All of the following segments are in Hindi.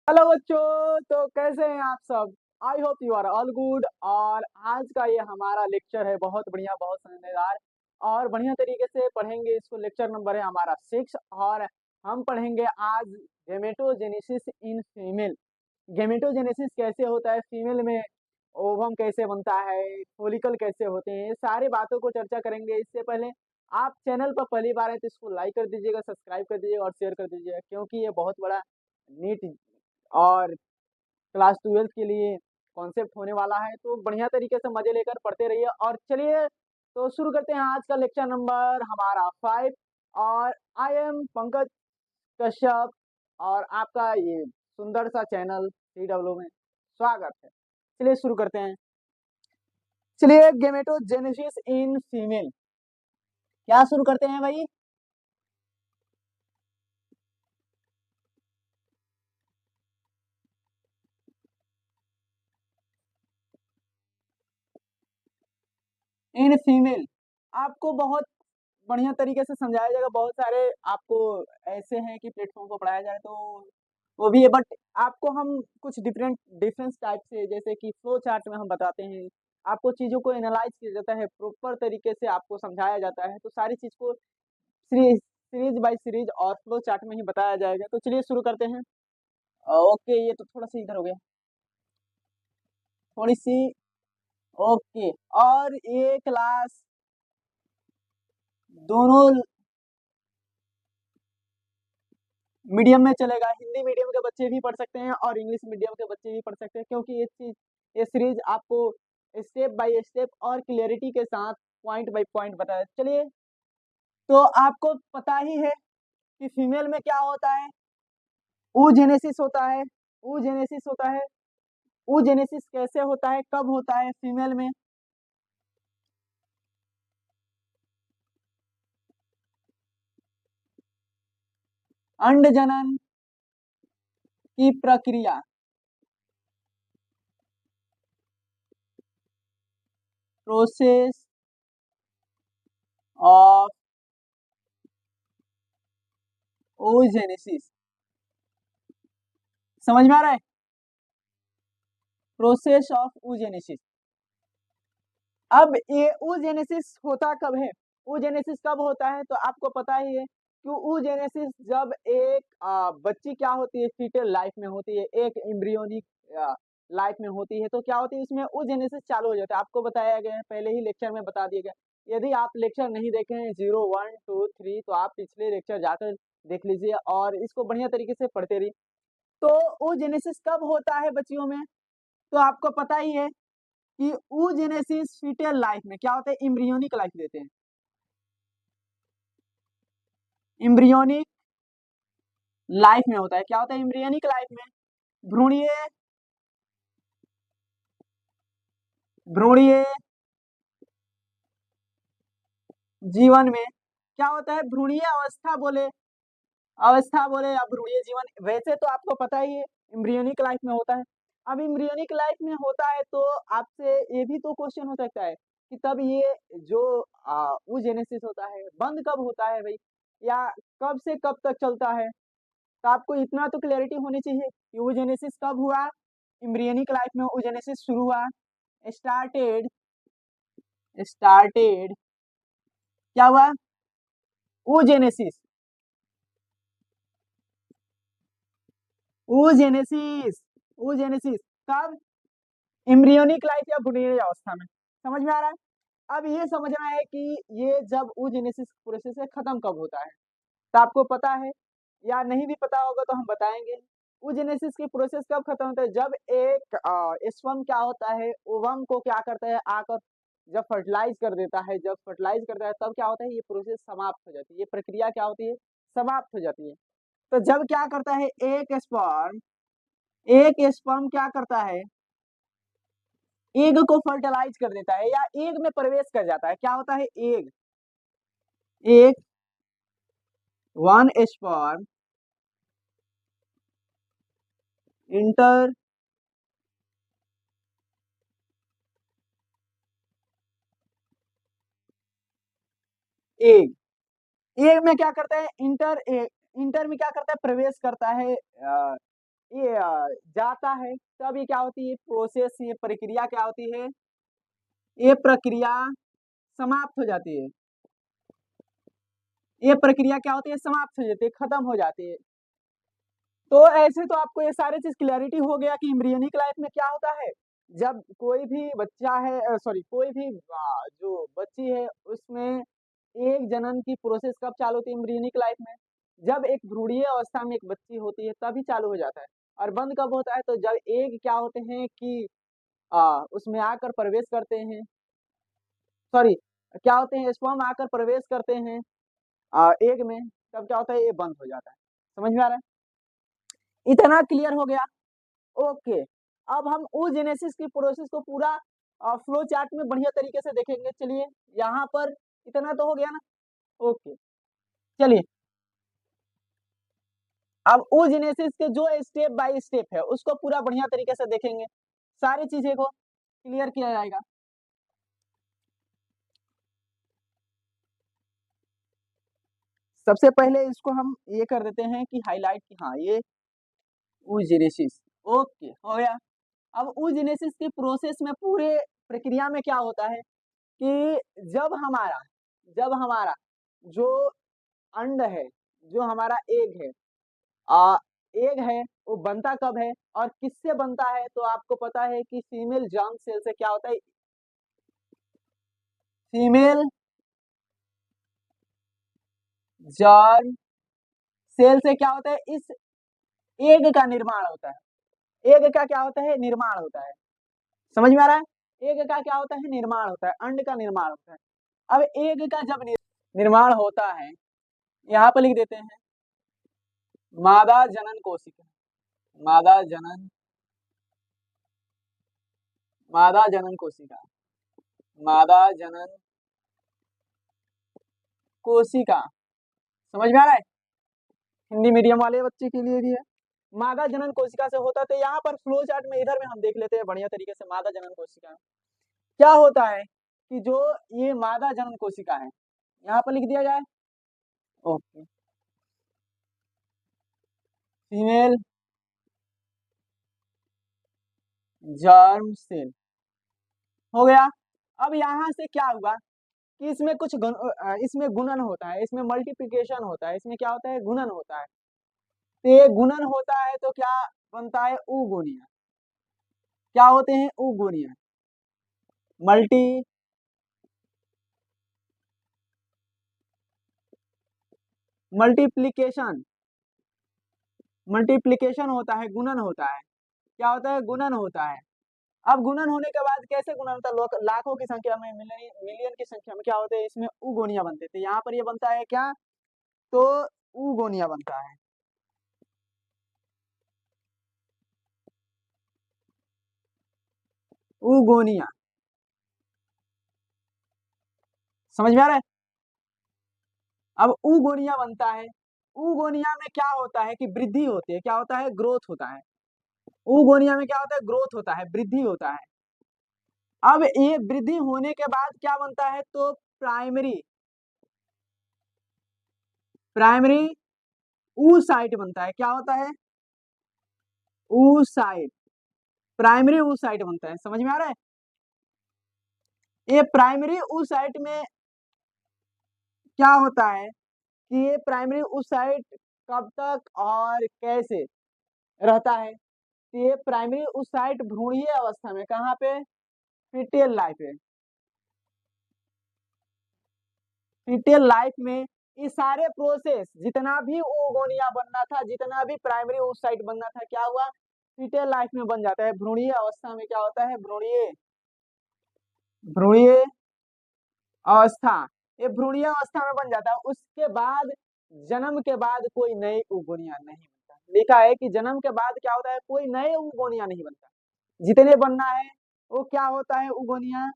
हेलो बच्चों, तो कैसे हैं आप सब। I hope you are all good. और आज का ये हमारा लेक्चर है बहुत बढ़िया, बहुत समझदार और बढ़िया तरीके से पढ़ेंगे इसको। लेक्चर नंबर है हमारा 6 और हम पढ़ेंगे आज गेमेटोजेनेसिस इन फीमेल। गेमेटोजेनेसिस कैसे होता है फीमेल में, ओवम कैसे बनता है, फोलिकल कैसे होते हैं, ये सारी बातों को चर्चा करेंगे। इससे पहले आप चैनल पर पहली बार है तो इसको लाइक कर दीजिएगा, सब्सक्राइब कर दीजिएगा और शेयर कर दीजिएगा, क्योंकि ये बहुत बड़ा नीट और क्लास 12 के लिए कॉन्सेप्ट होने वाला है। तो बढ़िया तरीके से मजे लेकर पढ़ते रहिए। और चलिए तो शुरू करते हैं आज का लेक्चर नंबर हमारा 5। और आई एम पंकज कश्यप और आपका ये सुंदर सा चैनल CW में स्वागत है। चलिए शुरू करते हैं। चलिए गेमेटोजेनेसिस इन फीमेल, क्या शुरू करते हैं भाई। इन फीमेल आपको बहुत बढ़िया तरीके से समझाया जाएगा। बहुत सारे आपको ऐसे हैं कि प्लेटफॉर्म को पढ़ाया जाए तो वो भी है, बट आपको हम कुछ डिफरेंस टाइप से, जैसे कि फ्लो चार्ट में हम बताते हैं, आपको चीज़ों को एनालाइज किया जाता है, प्रॉपर तरीके से आपको समझाया जाता है। तो सारी चीज़ को सीरीज सीरीज बाय सीरीज और फ्लो चार्ट में ही बताया जाएगा। तो चलिए शुरू करते हैं। ओके, ये तो थोड़ा सा इधर हो गया, थोड़ी सी। ओके, और ये क्लास दोनों मीडियम में चलेगा। हिंदी मीडियम के बच्चे भी पढ़ सकते हैं और इंग्लिश मीडियम के बच्चे भी पढ़ सकते हैं, क्योंकि ये सीरीज आपको स्टेप बाय स्टेप और क्लियरिटी के साथ पॉइंट बाय पॉइंट बताया। चलिए, तो आपको पता ही है कि फीमेल में क्या होता है। oogenesis होता है। oogenesis होता है। oogenesis कैसे होता है, कब होता है फीमेल में। अंड जनन की प्रक्रिया, प्रोसेस ऑफ oogenesis, समझ में आ रहा है। Process of oogenesis। अब ये oogenesis होता कब है, oogenesis कब होता है, तो आपको पता ही है कि oogenesis जब एक बच्ची क्या होती है, फीटल लाइफ में होती है, एक एम्ब्रियोनिक लाइफ में होती है, तो क्या होती है उसमें oogenesis चालू हो जाता है। आपको बताया गया है, पहले ही लेक्चर में बता दिया गया। यदि आप लेक्चर नहीं देखे हैं 0, 1, 2, 3, तो आप पिछले लेक्चर जाकर देख लीजिए और इसको बढ़िया तरीके से पढ़ते रहिए। तो oogenesis कब होता है बच्चियों में, तो आपको पता ही है कि oogenesis फीटल लाइफ में क्या होता है, एम्ब्रियोनिक लाइफ देते हैं। एम्ब्रियोनिक लाइफ में होता है, क्या होता है एम्ब्रियोनिक लाइफ में, भ्रूणीय भ्रूणीय जीवन में क्या होता है, भ्रूणीय अवस्था बोले या भ्रूणीय जीवन, वैसे तो आपको पता ही है एम्ब्रियोनिक लाइफ में होता है। अब एम्ब्रियोनिक लाइफ में होता है तो आपसे ये भी तो क्वेश्चन हो सकता है कि तब ये जो oogenesis होता है बंद कब होता है भाई, या कब से कब तक चलता है। तो आपको इतना तो क्लैरिटी होनी चाहिए कि oogenesis कब हुआ, एम्ब्रियोनिक लाइफ में oogenesis शुरू हुआ, स्टार्टेड स्टार्टेड क्या हुआ, oogenesis oogenesis oogenesis कब, एम्ब्रियोनिक लाइफ या भ्रूणीय अवस्था में। समझ में आ रहा है। अब ये समझना है कि ये जब oogenesis प्रोसेस है खत्म कब होता है, तो आपको पता है या नहीं भी पता होगा तो हम बताएंगे। oogenesis की प्रोसेस कब खत्म होता है, जब एक स्पर्म क्या होता है, ओवम को क्या करता है आकर जब फर्टिलाइज कर देता है, जब फर्टिलाइज करता है तब क्या होता है, ये प्रोसेस समाप्त हो जाती है, ये प्रक्रिया क्या होती है, समाप्त हो जाती है। तो जब क्या करता है एक स्पर्म क्या करता है, एग को फर्टिलाइज कर देता है या एग में प्रवेश कर जाता है। क्या होता है, एग एक one sperm inter egg, egg में क्या करता है, इंटर में क्या करता है, प्रवेश करता है ये जाता है तब ये क्या होती है, प्रोसेस, ये प्रक्रिया क्या होती है, ये प्रक्रिया समाप्त हो जाती है। ये प्रक्रिया क्या होती है, समाप्त हो जाती है, खत्म हो जाती है। तो ऐसे तो आपको ये सारी चीज क्लैरिटी हो गया कि एम्ब्रियोनिक लाइफ में क्या होता है। जब कोई भी बच्चा है, सॉरी कोई भी जो बच्ची है उसमें एक जनन की प्रोसेस कब चालू होती है, एम्ब्रियोनिक लाइफ में। जब एक भ्रूणीय अवस्था में एक बच्ची होती है तभी चालू हो जाता है। और बंद कब होता है, तो जब एग क्या होते हैं कि उसमें आकर प्रवेश करते हैं, सॉरी क्या होते हैं, स्पर्म आकर प्रवेश करते हैं एग में, तब क्या होता है, ये बंद हो जाता है। समझ में आ रहा है, इतना क्लियर हो गया। ओके, अब हम oogenesis की प्रोसेस को पूरा फ्लो चार्ट में बढ़िया तरीके से देखेंगे। चलिए यहाँ पर इतना तो हो गया ना। ओके, चलिए अब oogenesis के जो स्टेप बाय स्टेप है उसको पूरा बढ़िया तरीके से देखेंगे, सारी चीजें को क्लियर किया जाएगा। सबसे पहले इसको हम ये कर देते हैं कि हाईलाइट कि हाँ ये oogenesis। ओके हो गया। अब oogenesis की प्रोसेस में पूरे प्रक्रिया में क्या होता है कि जब हमारा जो अंड है, जो हमारा एग है, आ, एग है वो बनता कब है और किससे बनता है, तो आपको पता है कि फीमेल जर्म सेल से क्या होता है, फीमेल जर्म सेल से क्या होता है, इस एग का निर्माण होता है। एग का क्या होता है, निर्माण होता है। समझ में आ रहा है, एग का क्या होता है, निर्माण होता है, अंड का निर्माण होता है। अब एग का जब निर्माण होता है, यहाँ पर लिख देते हैं मादा जनन कोशिका, मादा जनन, मादा जनन कोशिका, मादा जनन कोशिका। समझ में आ रहा है, हिंदी मीडियम वाले बच्चे के लिए भी है। मादा जनन कोशिका से होता है, तो यहाँ पर फ्लो चार्ट में इधर में हम देख लेते हैं बढ़िया तरीके से। मादा जनन कोशिका क्या होता है कि जो ये मादा जनन कोशिका है, यहाँ पर लिख दिया जाए ओके, फीमेल जर्म सेल हो गया। अब यहाँ से क्या हुआ कि इसमें इसमें गुणन होता है, इसमें मल्टीप्लिकेशन होता है, इसमें क्या होता है, गुणन होता है। तो ये गुणन होता है तो क्या बनता है, उगोनिया। क्या होते हैं, उगोनिया, मल्टी मल्टीप्लिकेशन, मल्टीप्लिकेशन होता है, गुणन होता है। क्या होता है, गुणन होता है। अब गुणन होने के बाद कैसे गुणन होता है, लाखों की संख्या में, मिलियन की संख्या में क्या होते हैं, इसमें उगोनिया बनते थे। यहाँ पर ये बनता है क्या, तो उगोनिया बनता है। उगोनिया, समझ में आ रहा है। अब उगोनिया बनता है। उगोनिया में क्या होता है कि वृद्धि होती है, क्या होता है, ग्रोथ होता है। उगोनिया में क्या होता है, ग्रोथ होता है, वृद्धि होता है। अब ये वृद्धि होने के बाद क्या बनता है, तो प्राइमरी, प्राइमरी ऊसाइट बनता है। क्या होता है, ऊसाइट, प्राइमरी ऊसाइट बनता है। समझ में आ रहा है, ये प्राइमरी ऊसाइट में क्या होता है कि ये प्राइमरी ऊसाइट कब तक और कैसे रहता है, तो ये प्राइमरी ऊसाइट भ्रूणीय अवस्था में, कहाँ पे, फीटल लाइफ है, फीटल लाइफ में ये सारे प्रोसेस, जितना भी ओगोनिया बनना था, जितना भी प्राइमरी oocyte बनना था, क्या हुआ, फीटल लाइफ में बन जाता है। भ्रूणीय अवस्था में क्या होता है, भ्रूणीय, भ्रूणीय अवस्था, ये भ्रूणीय अवस्था में बन जाता है। उसके बाद जन्म के बाद कोई नए उगोनिया नहीं बनता। लिखा है कि जन्म के बाद क्या होता है, कोई नए उगोनिया नहीं बनता। जितने बनना है वो क्या होता है, उगोनिया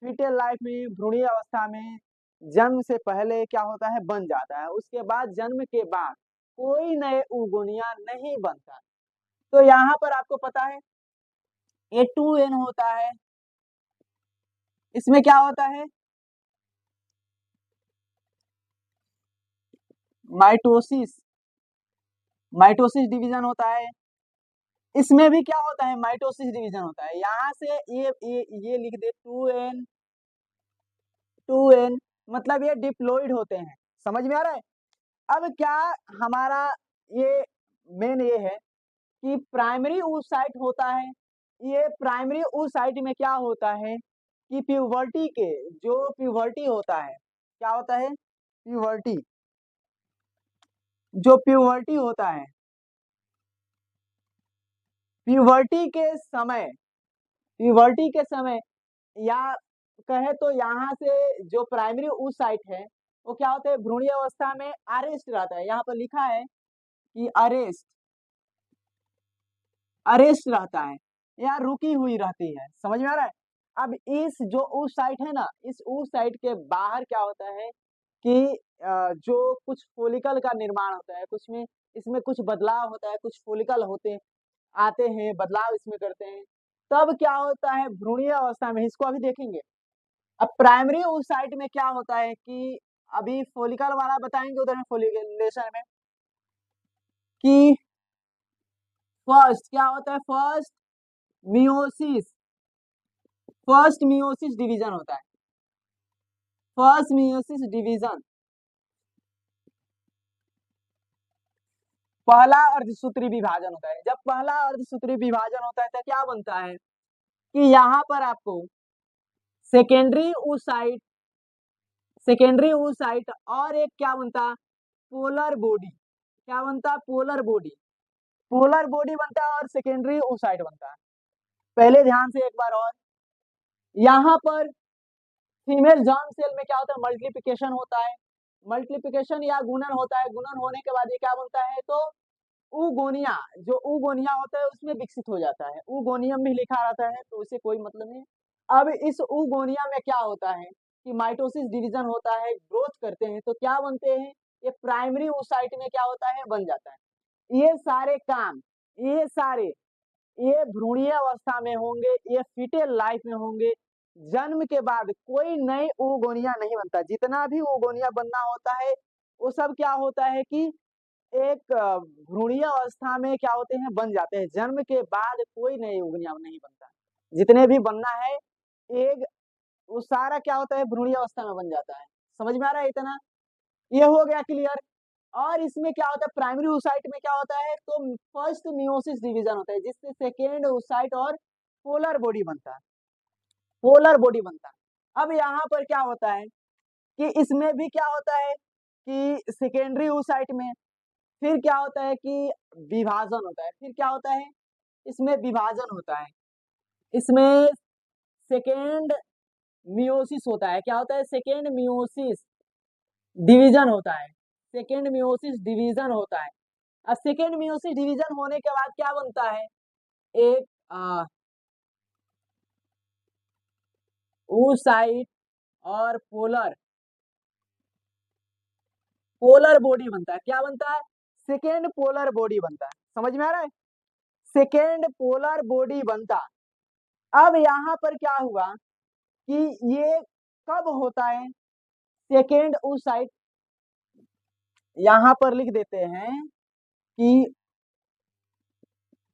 फीटल लाइफ में, भ्रूणीय अवस्था में, जन्म से पहले क्या होता है, बन जाता है। उसके बाद जन्म के बाद कोई नए उगोनिया नहीं बनता। तो यहाँ पर आपको पता है A2N होता है, इसमें क्या होता है, माइटोसिस, माइटोसिस डिवीजन होता है। इसमें भी क्या होता है, माइटोसिस डिवीजन होता है। यहाँ से ये लिख दे 2n मतलब ये डिप्लॉइड होते हैं। समझ में आ रहा है। अब क्या हमारा ये मेन ये है कि प्राइमरी oocyte होता है। ये प्राइमरी oocyte में क्या होता है कि प्यूबर्टी के जो प्यूबर्टी होता है, क्या होता है, प्यूबर्टी, जो प्यूबर्टी होता है, प्यूबर्टी के समय, प्यूबर्टी के समय या कहे तो यहाँ से जो प्राइमरी oocyte है वो क्या होता है, भ्रूणीय अवस्था में अरेस्ट रहता है। यहाँ पर लिखा है कि अरेस्ट, अरेस्ट रहता है या रुकी हुई रहती है। समझ में आ रहा है। अब इस जो उस साइट है ना, इस उस साइट के बाहर क्या होता है कि जो कुछ फोलिकल का निर्माण होता है, कुछ में इसमें कुछ बदलाव होता है, कुछ फोलिकल होते आते हैं, बदलाव इसमें करते हैं। तब क्या होता है भ्रूणीय अवस्था में, इसको अभी देखेंगे। अब प्राइमरी उस साइट में क्या होता है कि अभी फोलिकल वाला बताएंगे उधर में फोलिकुलेशन में कि फर्स्ट क्या होता है, first meiosis, first meiosis division होता है, फर्स्ट मियोसिस डिवीजन, पहला अर्धसूत्री विभाजन होता है। जब पहला अर्धसूत्री विभाजन होता है तो क्या बनता है कि यहाँ पर आपको सेकेंडरी oocyte, सेकेंडरी oocyte और एक क्या बनता है, पोलर बॉडी, क्या बनता है, पोलर बॉडी, पोलर बॉडी बनता है और सेकेंडरी oocyte बनता है। पहले ध्यान से एक बार और, यहाँ पर फीमेल जर्म सेल में क्या होता है, मल्टीप्लिकेशन होता है, मल्टीप्लिकेशन या गुणन होता है। गुणन होने के बाद ये क्या बनता है, तो उगोनिया, जो उगोनिया होता है उसमें विकसित हो जाता है। उगोनियम भी लिखा रहता है तो उसे कोई मतलब नहीं। अब इस उगोनिया में क्या होता है कि माइटोसिस डिवीजन होता है, ग्रोथ करते हैं तो क्या बनते हैं, ये प्राइमरी oocyte में क्या होता है, बन जाता है। ये सारे काम, ये सारे, ये भ्रूणीय अवस्था में होंगे, ये फीटल लाइफ में होंगे। जन्म के बाद कोई नई ओगोनिया नहीं बनता। जितना भी ओगोनिया बनना होता है वो सब क्या होता है कि एक भ्रूणीय अवस्था में क्या होते हैं, बन जाते हैं। जन्म के बाद कोई नई ओगनिया नहीं बनता। जितने भी बनना है एक, वो सारा क्या होता है, भ्रूणीय अवस्था में बन जाता है। समझ में आ रहा है इतना, ये हो गया क्लियर। और इसमें क्या होता है, प्राइमरी oocyte में क्या होता है, तो फर्स्ट मियोसिस डिवीजन होता है जिससे सेकेंड oocyte और पोलर बॉडी बनता है, पोलर बॉडी बनता है। अब यहाँ पर क्या होता है कि इसमें भी क्या होता है कि सेकेंडरी oocyte में फिर क्या होता है कि विभाजन होता है। फिर क्या होता है, इसमें विभाजन होता है, इसमें सेकेंड मियोसिस होता है। क्या होता है, सेकेंड मियोसिस डिवीजन होता है, सेकेंड मियोसिस डिवीजन होता है। अब सेकेंड मियोसिस डिवीजन होने के बाद क्या बनता है, एक oocyte और पोलर, पोलर बॉडी बनता है। क्या बनता है, सेकेंड पोलर बॉडी बनता है। समझ में आ रहा है, सेकेंड पोलर बॉडी बनता। अब यहाँ पर क्या हुआ कि ये कब होता है, सेकेंड oocyte, यहाँ पर लिख देते हैं कि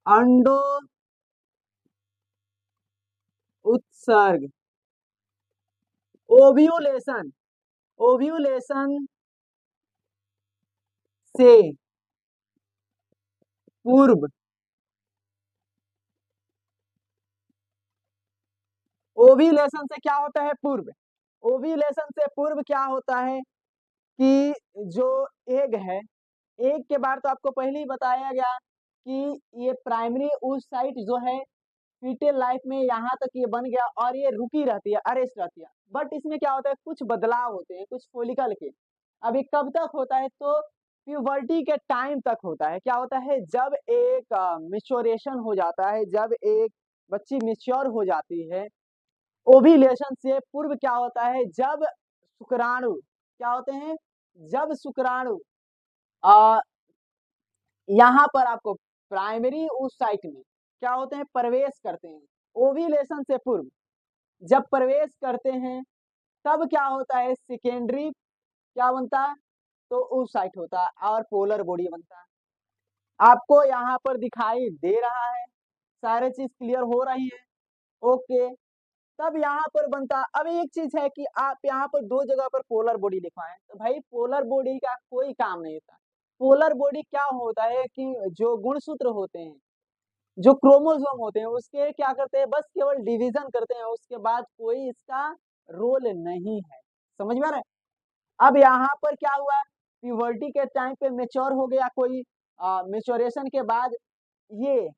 अंडो उत्सर्ग, ओव्यूलेशन, ओव्यूलेशन से पूर्व, ओव्यूलेशन से क्या होता है, पूर्व, ओव्यूलेशन से पूर्व क्या होता है कि जो एग है, एग के बारे तो आपको पहले ही बताया गया कि ये प्राइमरी oocyte जो है फीटल लाइफ में यहाँ तक ये बन गया और ये रुकी रहती है, अरेस्ट रहती है। बट इसमें क्या होता है, कुछ बदलाव होते हैं कुछ फोलिकल के। अभी कब तक होता है, तो प्यूबर्टी के टाइम तक होता है। क्या होता है, जब एक मिच्योरेशन हो जाता है, जब एक बच्ची मिच्योर हो जाती है, ओव्यूलेशन से पूर्व क्या होता है, जब शुक्राणु क्या होते हैं, जब शुक्राणु यहाँ पर आपको प्राइमरी oocyte में क्या होते हैं, प्रवेश करते हैं। ओव्यूलेशन से पूर्व जब प्रवेश करते हैं तब क्या होता है, सेकेंडरी क्या बनता है, तो oocyte होता है और पोलर बॉडी बनता है। आपको यहाँ पर दिखाई दे रहा है, सारे चीज क्लियर हो रही है। ओके, तब यहाँ पर बनता, अब एक चीज है कि आप यहाँ पर दो जगह पर पोलर बॉडी लिखवाएं, तो भाई पोलर बॉडी का कोई काम नहीं होता। पोलर बॉडी क्या होता है कि जो गुणसूत्र होते हैं, जो क्रोमोसोम होते हैं, उसके क्या करते हैं, बस केवल डिवीजन करते हैं, उसके बाद कोई इसका रोल नहीं है। समझ में आ रहा है? अब यहाँ पर क्या हुआ, प्यूबर्टी के टाइम पे मेच्योर हो गया कोई, मेच्योरेशन के बाद ये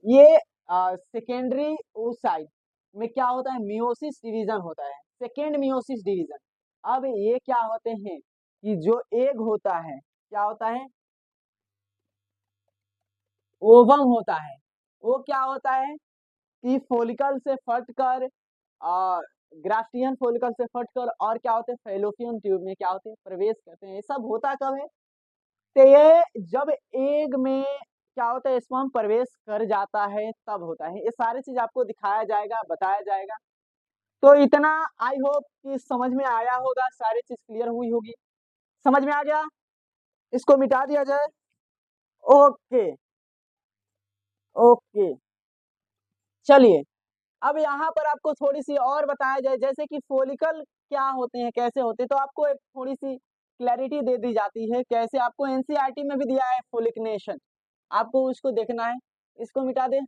ये सेकेंडरी oocyte में क्या होता है, मियोसिस डिवीजन होता है, सेकेंड मियोसिस डिवीजन। अब ये क्या होते हैं कि जो एग होता है, क्या होता है, ओवम होता है। वो क्या होता है कि फोलिकल से फटकर ग्राफ्टियन फोलिकल से फटकर और क्या होते हैं, फेलोपियन ट्यूब में क्या होते हैं, प्रवेश करते हैं। ये सब होता कब है, तो ये जब एग में क्या होता है, स्पर्म प्रवेश कर जाता है तब होता है। ये सारी चीज आपको दिखाया जाएगा, बताया जाएगा। तो इतना आई होप कि समझ में आया होगा, सारी चीज क्लियर हुई होगी। समझ में आ गया, इसको मिटा दिया जाए। ओके ओके, चलिए अब यहाँ पर आपको थोड़ी सी और बताया जाए, जैसे कि फोलिकल क्या होते हैं, कैसे होते हैं, तो आपको एक थोड़ी सी क्लैरिटी दे दी जाती है। कैसे, आपको एनसीईआरटी में भी दिया है फोलिकनेशन, आपको उसको देखना है। इसको मिटा दे।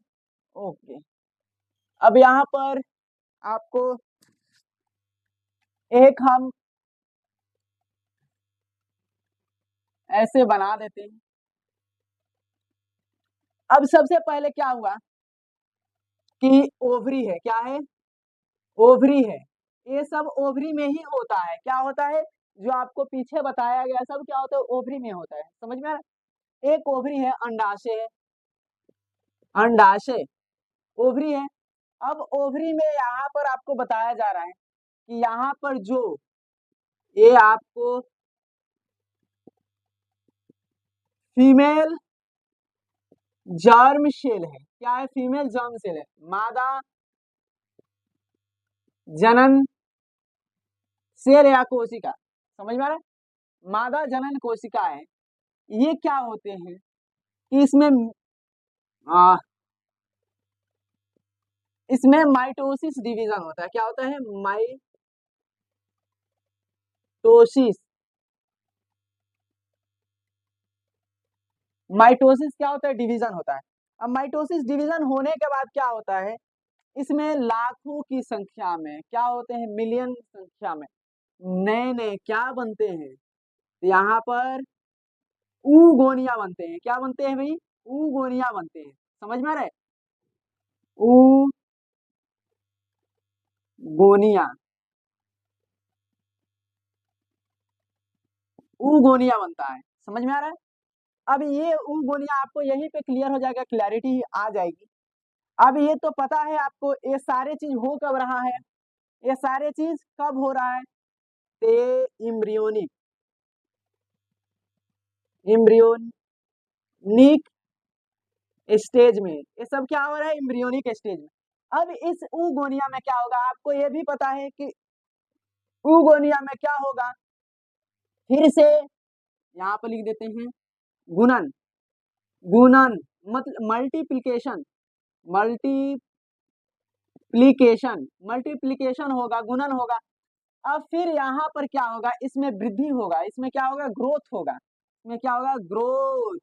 ओके, अब यहाँ पर आपको एक हम ऐसे बना देते हैं। अब सबसे पहले क्या हुआ कि ओवरी है, क्या है, ओवरी है। ये सब ओवरी में ही होता है। क्या होता है, जो आपको पीछे बताया गया सब क्या होता है, ओवरी में होता है। समझ में आ रहा है? एक ओवरी है, अंडाशय है, अंडाशय ओवरी है। अब ओवरी में यहाँ पर आपको बताया जा रहा है कि यहाँ पर जो ये आपको फीमेल जर्म सेल है, क्या है, फीमेल जर्म सेल है, मादा जनन सेल या कोशिका। समझ में आ रहा है? मादा जनन कोशिका है। ये क्या होते हैं कि आ, इसमें माइटोसिस डिवीजन होता है। क्या होता है, माइटोसिस। माइटोसिस क्या होता है, डिवीजन होता है। अब माइटोसिस डिवीजन होने के बाद क्या होता है, इसमें लाखों की संख्या में क्या होते हैं, मिलियन संख्या में नए नए क्या बनते हैं, यहाँ पर ऊगोनिया बनते हैं। क्या बनते हैं भाई, ऊगोनिया बनते हैं। समझ में आ रहा है, ऊगोनिया, ऊगोनिया बनता है। समझ में आ रहा है? अब ये ऊगोनिया आपको यहीं पे क्लियर हो जाएगा, क्लैरिटी आ जाएगी। अब ये तो पता है आपको, ये सारे चीज हो कब रहा है, ये सारे चीज कब हो रहा है, ते इम्ब्रियोनिक, इम्ब्रियोनिक स्टेज में। ये सब क्या हो रहा है, इम्ब्रियोनिक स्टेज में। अब इस ऊगोनिया में क्या होगा, आपको ये भी पता है कि ऊगोनिया में क्या होगा, फिर से यहाँ पर लिख देते हैं, गुणन, गुणन मतलब मल्टीप्लिकेशन, मल्टीप्लिकेशन, मल्टीप्लिकेशन होगा, गुणन होगा। अब फिर यहाँ पर क्या होगा, इसमें वृद्धि होगा, इसमें क्या होगा, ग्रोथ होगा, इसमें क्या होगा, ग्रोथ,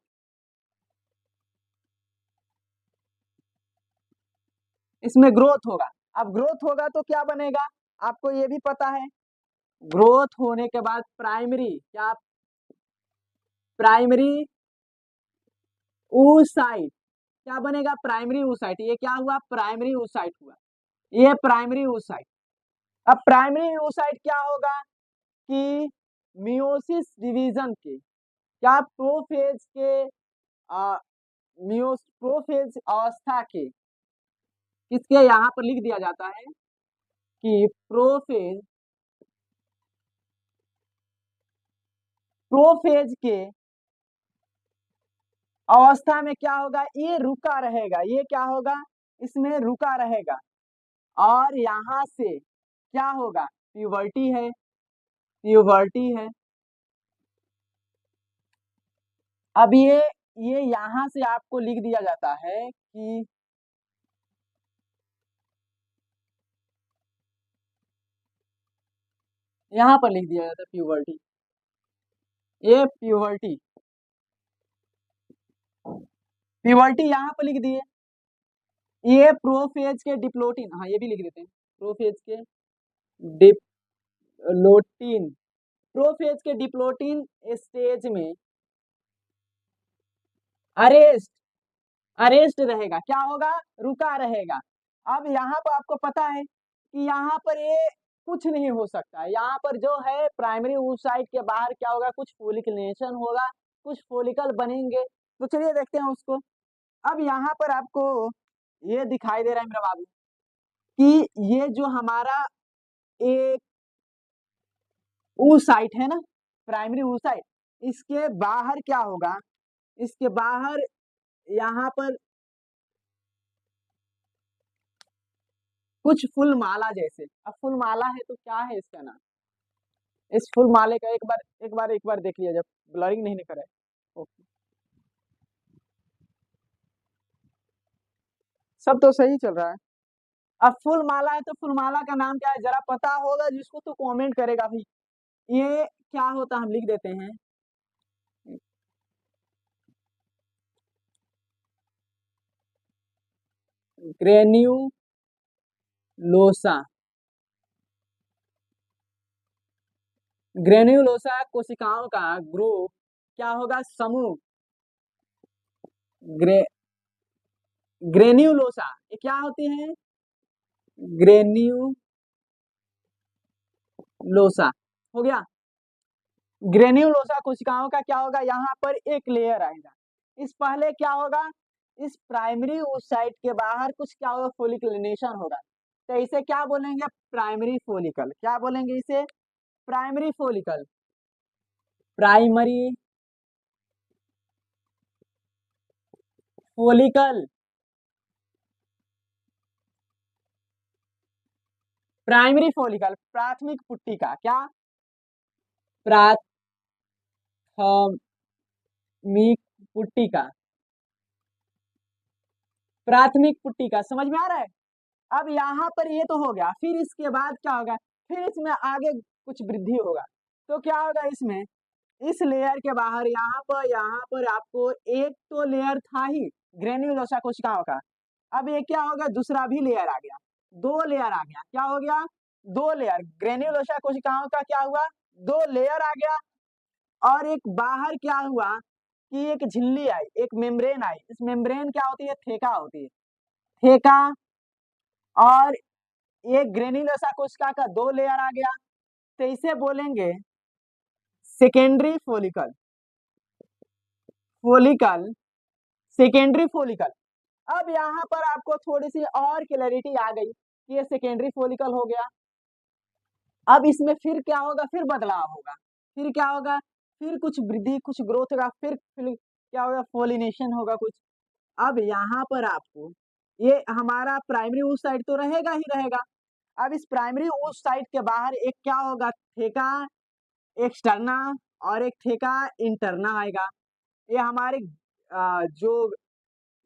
इसमें ग्रोथ होगा। अब ग्रोथ होगा तो क्या बनेगा, आपको ये भी पता है, ग्रोथ होने के बाद प्राइमरी क्या, प्राइमरी oocyte, क्या बनेगा, प्राइमरी oocyte। ये क्या हुआ, प्राइमरी oocyte हुआ, ये प्राइमरी oocyte। अब प्राइमरी oocyte क्या होगा कि मियोसिस डिवीजन के, क्या प्रोफेज के, मियोस प्रोफेज अवस्था के, किसके यहाँ पर लिख दिया जाता है कि प्रोफेज, प्रोफेज के अवस्था में क्या होगा, ये रुका रहेगा, ये क्या होगा, इसमें रुका रहेगा। और यहां से क्या होगा, प्यूबर्टी है, प्यूबर्टी है। अब ये ये यहाँ से आपको लिख दिया जाता है कि यहाँ पर लिख दिया जाता है प्यूबर्टी, ये प्यूबर्टी, प्यूबर्टी यहाँ पर लिख दिए। ये प्रोफेज के डिप्लोटिन, हाँ ये भी लिख देते हैं, प्रोफेज के डिप्लोटिन, प्रोफेज के डिप्लोटिन स्टेज में अरेस्ट, अरेस्ट रहेगा, क्या होगा, रुका रहेगा। अब यहाँ पर आपको पता है कि यहाँ पर ये कुछ नहीं हो सकता है, यहाँ पर जो है प्राइमरी oocyte के बाहर क्या होगा, कुछ फोलिकुलेशन होगा, कुछ फोलिकल बनेंगे। तो चलिए देखते हैं उसको। अब यहाँ पर आपको ये दिखाई दे रहा है मेरा बाबू कि ये जो हमारा एक oocyte है ना, प्राइमरी oocyte, इसके बाहर क्या होगा, इसके बाहर यहाँ पर कुछ फूल माला जैसे, अब फूल माला है तो क्या है इसका नाम, इस फूल माले का एक बार देख लिया, जब ब्लरिंग नहीं करे। ओके, सब तो सही चल रहा है। अब फूल माला है तो फूल माला का नाम क्या है, जरा पता होगा जिसको तो कमेंट करेगा भाई। ये क्या होता है, हम लिख देते हैं ग्रेन्यूलोसा, ग्रेन्यूलोसा कोशिकाओं का ग्रुप क्या होगा, समूह, ग्रे ग्रेन्यूलोसा, ये क्या होती है, ग्रेन्यूलोसा, हो गया। ग्रेन्यूलोसा कोशिकाओं का क्या होगा, यहाँ पर एक लेयर आएगा, इस पहले क्या होगा, इस प्राइमरी oocyte के बाहर कुछ क्या होगा, फोलिकुलिनेशन होगा, तो इसे क्या बोलेंगे, प्राइमरी फोलिकल, क्या बोलेंगे इसे, primary follicle, primary follicle, primary follicle, प्राथमिक पुट्टिका, क्या, प्राथमिक पुट्टिका, प्राथमिक पुट्टिका, समझ में आ रहा है। अब यहाँ पर ये तो हो गया, फिर इसके बाद क्या होगा, फिर इसमें आगे कुछ वृद्धि होगा, तो क्या होगा इसमें, इस लेयर के बाहर यहाँ पर आपको एक तो लेयर था ही ग्रेन्युलोसा कोशिकाओं का, अब ये क्या होगा, दूसरा भी लेयर आ गया, दो लेयर आ गया, क्या हो गया, दो लेयर, ग्रेन्युलोसा कोशिकाओं का क्या हुआ, दो लेयर आ गया। और एक बाहर क्या हुआ कि एक झिल्ली आई, एक मेम्ब्रेन आई, इस मेम्ब्रेन क्या होती है, थेका होती है, थेका, और ये ग्रेन्युलोसा कोशिका का दो लेयर आ गया, तो इसे बोलेंगे secondary follicle, follicle, secondary follicle. अब यहाँ पर आपको थोड़ी सी और क्लैरिटी आ गई कि ये सेकेंडरी फोलिकल हो गया। अब इसमें फिर क्या होगा, फिर बदलाव होगा, फिर क्या होगा, फिर कुछ वृद्धि, कुछ ग्रोथ होगा, फिर क्या होगा, फोलिनेशन होगा कुछ। अब यहाँ पर आपको ये हमारा प्राइमरी oocyte तो रहेगा ही रहेगा। अब इस प्राइमरी oocyte के बाहर एक क्या होगा, थेका एक्सटर्ना और एक थेका इंटरना आएगा। ये हमारे जो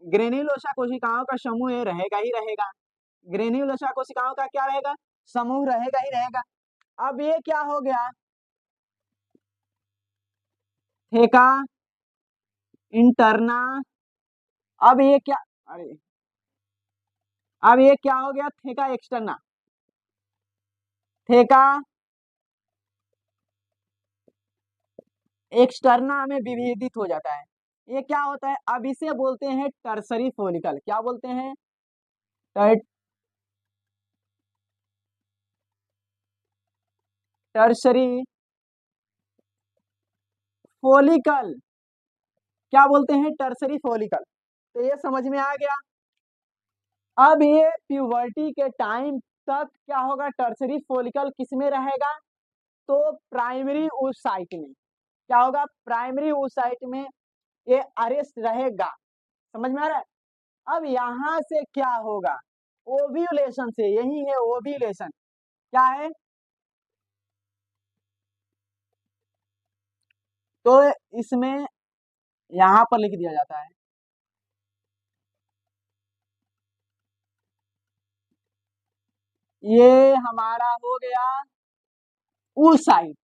ग्रेन्युलोसा कोशिकाओं का समूह है रहेगा ही रहेगा, ग्रेन्युलोसा कोशिकाओं का क्या रहेगा, समूह रहेगा ही रहेगा। अब ये क्या हो गया, थेका इंटरना, अब ये क्या, अरे अब ये क्या हो गया, थेका एक्सटर्ना, थेका एक्सटर्ना में विभेदित हो जाता है, ये क्या होता है, अब इसे बोलते हैं टर्सरी फोलिकल, क्या बोलते हैं, टर्सरी फोलिकल, क्या बोलते हैं, टर्सरी फोलिकल। तो ये समझ में आ गया। अब ये प्यूबर्टी के टाइम तक क्या होगा, टर्सरी फोलिकल किसमें रहेगा, तो प्राइमरी oocyte में, क्या होगा, प्राइमरी oocyte में ये अरेस्ट रहेगा, समझ में आ रहा है। अब यहां से क्या होगा, ओव्यूलेशन से, यही है ओव्यूलेशन, क्या है, तो इसमें यहाँ पर लिख दिया जाता है। ये हमारा हो गया उस साइट।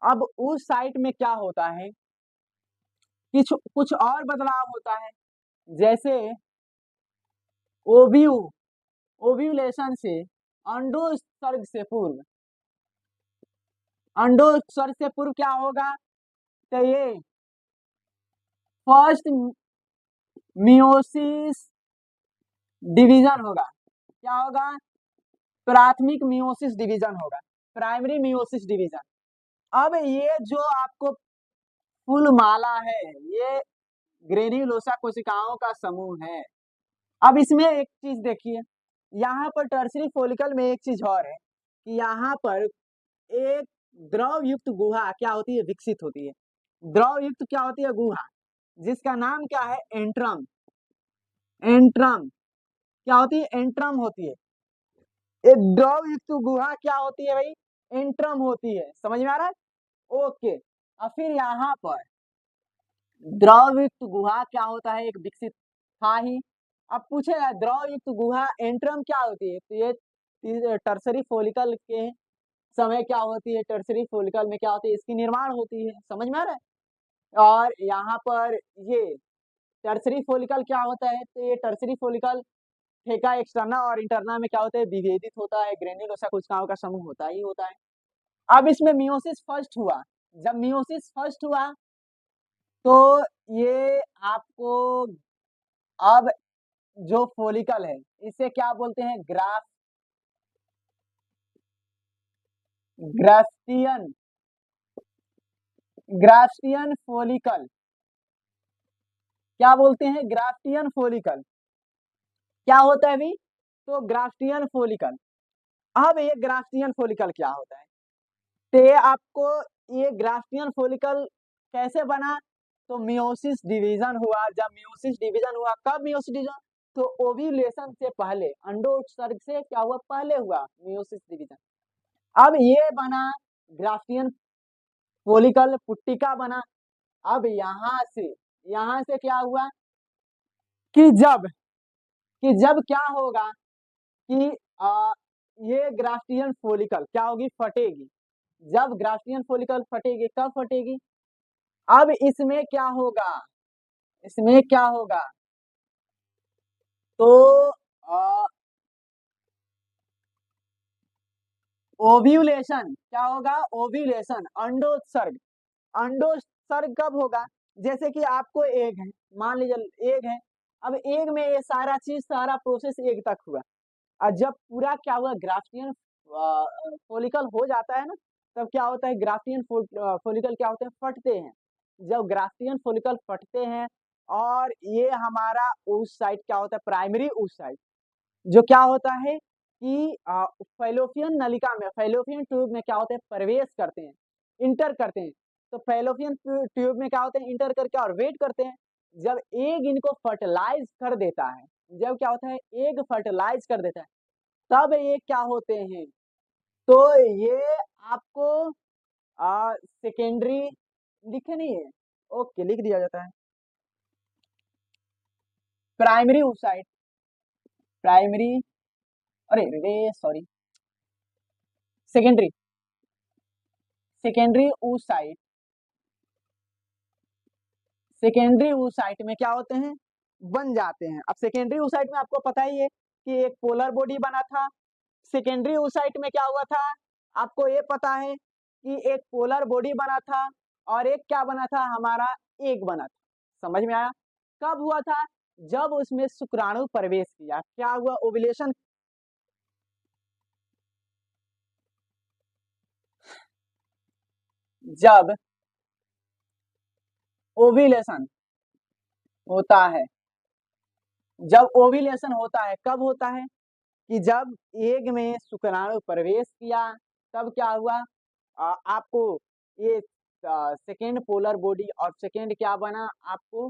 अब उस साइट में क्या होता है, कुछ कुछ और बदलाव होता है। जैसे ओव्यू ओव्यूलेशन से अंडोत्सर्ग से पूर्व, अंडोत्सर्ग से पूर्व क्या होगा, तो ये फर्स्ट मियोसिस डिवीजन होगा। क्या होगा, प्राथमिक मियोसिस डिवीजन होगा, प्राइमरी मियोसिस डिवीजन। अब ये जो आपको फूल माला है, ये ग्रेन्युलोसा कोशिकाओं का समूह है। अब इसमें एक चीज देखिए, यहाँ पर टर्सरी फोलिकल में एक चीज और है कि यहाँ पर एक द्रव युक्त गुहा क्या होती है, विकसित होती है। द्रव युक्त क्या होती है, गुहा, जिसका नाम क्या है, एंट्रम। एंट्रम क्या होती है, एंट्रम होती है। एक द्रव युक्त गुहा क्या होती है भाई, एंट्रम होती है। समझ में आ रहा है, ओके। और फिर यहाँ पर द्रव युक्त गुहा क्या होता है, एक विकसित था ही। अब पूछेगा द्रव युक्त गुहा एंट्रम क्या होती है, तो ये टर्सरी फोलिकल के समय क्या होती है, टर्सरी फोलिकल में क्या होती है, इसकी निर्माण होती है। समझ में आ रहा है। और यहाँ पर ये टर्सरी फोलिकल क्या होता है, तो ये टर्सरी फोलिकल ठेका एक्सटर्ना और इंटरना में क्या होता है, विभेदित होता है, ग्रेन्युलोसा कोशिकाओं का समूह होता ही होता है। अब इसमें मियोसिस फर्स्ट हुआ, जब मियोसिस फर्स्ट हुआ तो ये आपको, अब जो फोलिकल है इसे क्या बोलते हैं, ग्राफ्टियन ग्राफ्टियन फोलिकल। क्या बोलते हैं, ग्राफ्टियन फोलिकल। क्या होता है भी, तो ग्राफ्टियन फोलिकल। अब ये ग्राफ्टियन फोलिकल क्या होता है, तो ये आपको, ये ग्राफ्टियन फोलिकल कैसे बना, तो मियोसिस डिवीजन हुआ। जब मियोसिस डिवीजन हुआ, कब मियोसिस डिवीजन, तो ओव्यूलेशन से पहले, अंडोत्सर्ग से क्या हुआ, पहले हुआ मियोसिस डिवीजन। अब ये बना ग्राफ्टियन फोलिकल, पुट्टिका बना। अब यहाँ से क्या हुआ कि जब क्या होगा कि ये ग्राफ्टियन फोलिकल क्या होगी, फटेगी। जब ग्राफ्टियन फोलिकल फटेगी, कब फटेगी, अब इसमें क्या होगा तो ओव्यूलेशन क्या होगा, ओव्यूलेशन, अंडोत्सर्ग। अंडोत्सर्ग कब होगा, जैसे कि आपको एग है, मान लीजिए एग है। अब एग में ये सारा चीज, सारा प्रोसेस एग तक हुआ। और जब पूरा क्या हुआ, ग्राफ्टियन फोलिकल हो जाता है ना, तब क्या होता है, ग्राफ्टियन फोलिकल क्या होते हैं, फटते हैं। जब ग्राफ्टियन फोलिकल फटते हैं, और ये हमारा उस साइड क्या होता है, प्राइमरी उस साइड, जो क्या होता है कि फैलोपियन नलिका में, फैलोपियन ट्यूब में क्या होते हैं, प्रवेश करते हैं, इंटर करते हैं। तो फैलोपियन ट्यूब में क्या होते हैं, इंटर करके और वेट करते हैं। जब एग इनको फर्टिलाइज कर देता है, जब क्या होता है, एग फर्टिलाइज कर देता है, तब ये क्या होते हैं, तो ये आपको सेकेंडरी, लिखे नहीं है, ओके लिख दिया जाता है, प्राइमरी oocyte, प्राइमरी, अरे रे sorry, secondary, secondary oocyte, secondary oocyte में क्या होते हैं, बन जाते हैं। अब सेकेंडरी oocyte में आपको पता ही है कि एक पोलर बॉडी बना था। सेकेंडरी oocyte में क्या हुआ था, आपको ये पता है कि एक पोलर बॉडी बना था, और एक क्या बना था, हमारा एग बना था। समझ में आया, कब हुआ था, जब उसमें शुक्राणु प्रवेश किया, क्या हुआ, ओव्यूलेशन। जब ओव्यूलेशन होता है, जब ओव्यूलेशन होता है, कब होता है, कि जब एग में शुक्राणु प्रवेश किया, तब क्या हुआ, आपको ये सेकेंड पोलर बॉडी, और सेकेंड क्या बना आपको,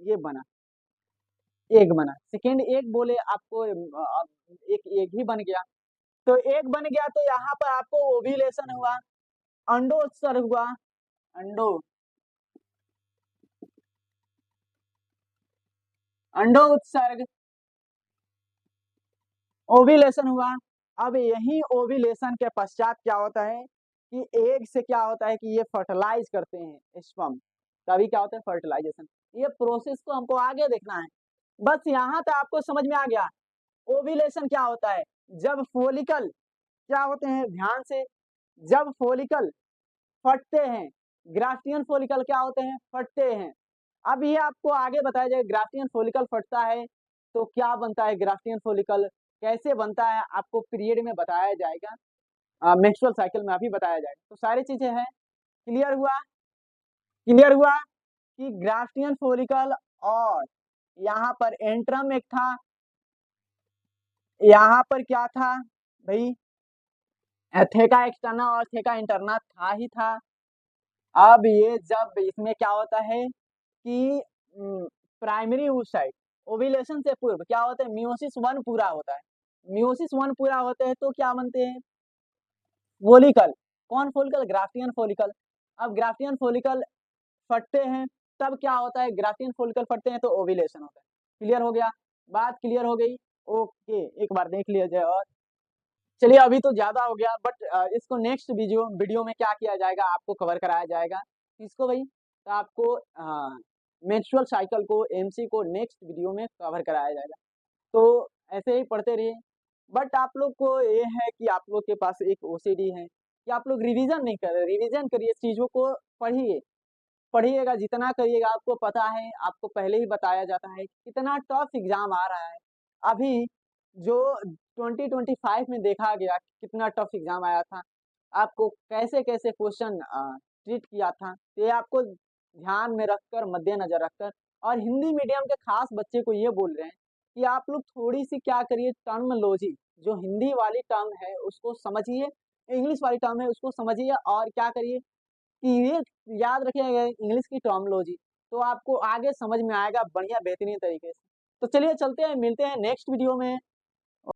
ये बना, एग बना। सेकेंड एग बोले आपको, एक एग ही बन गया। तो एग बन गया, तो यहाँ पर आपको ओव्यूलेशन हुआ, अंडोत्सर्ग हुआ, अंडो अंडो उत्सर्ग, ओविलेशन हुआ। अब यही ओविलेशन के पश्चात क्या होता है कि एग से क्या होता है कि ये फर्टिलाइज करते हैं स्पर्म, तभी क्या होता है फर्टिलाइजेशन। ये प्रोसेस को हमको आगे देखना है, बस यहाँ तक आपको समझ में आ गया। ओविलेशन क्या होता है, जब फोलिकल क्या होते हैं, ध्यान से, जब फोलिकल फटते हैं, ग्राफ्टियन फोलिकल क्या होते हैं, फटते हैं। अब ये आपको आगे बताया जाएगा ग्राफ्टियन फोलिकल फटता है तो क्या बनता है, ग्राफ्टियन फोलिकल कैसे बनता है आपको पीरियड में बताया जाएगा, मेंस्ट्रुअल साइकिल में अभी बताया जाएगा। तो सारी चीजें हैं, क्लियर हुआ, क्लियर हुआ कि ग्राफ्टियन फोलिकल और यहाँ पर एंट्रम एक था, यहाँ पर क्या था भाई, थेका एक्सटर्ना और थेका इंटरना था ही था। अब ये जब इसमें क्या होता है कि प्राइमरी oocyte ओविलेशन से पूर्व क्या होता है, मियोसिस वन पूरा होता है, मियोसिस वन पूरा होते हैं तो क्या बनते हैं, फोलिकल। कौन फोलिकल, ग्राफ्टियन फोलिकल। अब ग्राफ्टियन फोलिकल फटते हैं, तब क्या होता है, ग्राफ्टियन फोलिकल फटते हैं तो ओविलेशन होता है। क्लियर हो गया, बात क्लियर हो गई, ओके, एक बार देख लिया जाए। और चलिए अभी तो ज्यादा हो गया, बट इसको नेक्स्ट वीडियो वीडियो में क्या किया जाएगा, आपको कवर कराया जाएगा। इसको भाई, तो आपको मेंस्ट्रुअल साइकिल को, एमसी को नेक्स्ट वीडियो में कवर कराया जाएगा। तो ऐसे ही पढ़ते रहिए, बट आप लोग को ये है कि आप लोग के पास एक ओसीडी है कि आप लोग रिवीजन नहीं कर रहे, रिवीजन करिए, चीजों को पढ़िए, पढ़िएगा जितना करिएगा आपको पता है, आपको पहले ही बताया जाता है कितना टफ एग्जाम आ रहा है। अभी जो 2025 में देखा गया कितना टफ एग्जाम आया था, आपको कैसे कैसे क्वेश्चन ट्रीट किया था, तो ये आपको ध्यान में रखकर, मद्देनजर रखकर, और हिंदी मीडियम के खास बच्चे को ये बोल रहे हैं कि आप लोग थोड़ी सी क्या करिए, टर्मोलॉजी जो हिंदी वाली टर्म है उसको समझिए, इंग्लिश वाली टर्म है उसको समझिए, और क्या करिए कि ये याद रखिएगा इंग्लिश की टर्मोलॉजी, तो आपको आगे समझ में आएगा बढ़िया बेहतरीन तरीके से। तो चलिए चलते हैं, मिलते हैं नेक्स्ट वीडियो में।